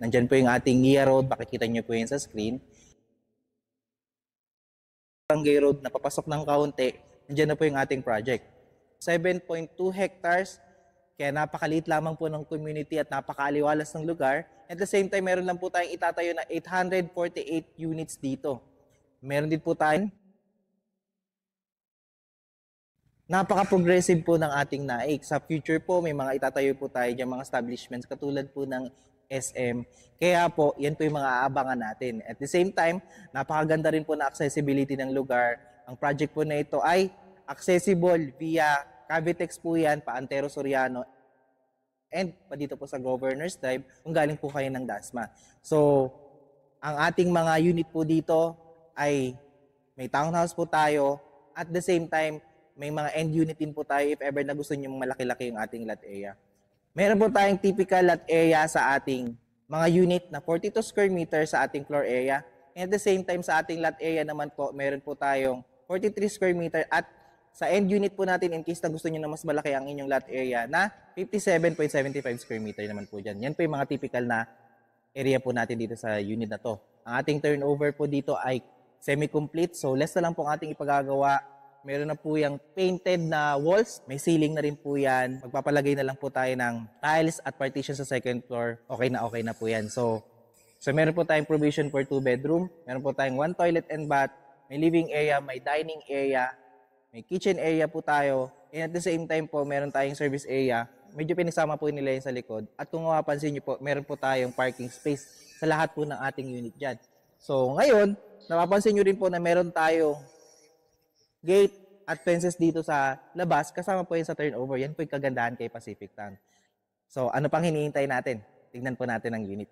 Andyan po yung ating NIA Road, makikita nyo po yun sa screen. Barangay Road na papasok ng kaunti, andyan na po yung ating project. 7.2 hectares, kaya napakaliit lamang po ng community at napakaaliwalas ng lugar. At the same time, meron lang po tayong itatayo na 848 units dito. Meron din po tayong napaka-progressive po ng ating NAIC. Sa future po, may mga itatayo po tayo dyan, mga establishments katulad po ng SM. Kaya po, yan po yung mga aabangan natin. At the same time, napakaganda rin po na accessibility ng lugar. Ang project po na ito ay accessible via Cavitex po yan, pa Antero Soriano, and pa dito po sa Governor's Drive kung galing po kayo ng Dasma. So, ang ating mga unit po dito ay may townhouse po tayo. At the same time, may mga end unit din po tayo if ever na gusto nyo malaki-laki yung ating lot area. Meron po tayong typical lot area sa ating mga unit na 42 square meters sa ating floor area. And at the same time, sa ating lot area naman po, meron po tayong 43 square meter at sa end unit po natin, in case na gusto nyo na mas malaki ang inyong lot area, na 57.75 square meter naman po dyan. Yan po yung mga typical na area po natin dito sa unit na to. Ang ating turnover po dito ay semi-complete. So, less na lang po ang ating ipagagawa. Meron na po yung painted na walls. May ceiling na rin po yan. Magpapalagay na lang po tayo ng tiles at partition sa second floor. Okay na po yan. So meron po tayong provision for 2 bedroom. Meron po tayong 1 toilet and bath. May living area, may dining area, may kitchen area po tayo. And at the same time po, meron tayong service area. Medyo pinagsama po nila yun sa likod. At kung mapapansin nyo po, meron po tayong parking space sa lahat po ng ating unit dyan. So ngayon, napapansin nyo rin po na meron tayong gate at fences dito sa labas, kasama po yun sa turnover. Yan po yung kagandahan kay Pacific Town. So, ano pang hinihintay natin? Tignan po natin ang unit.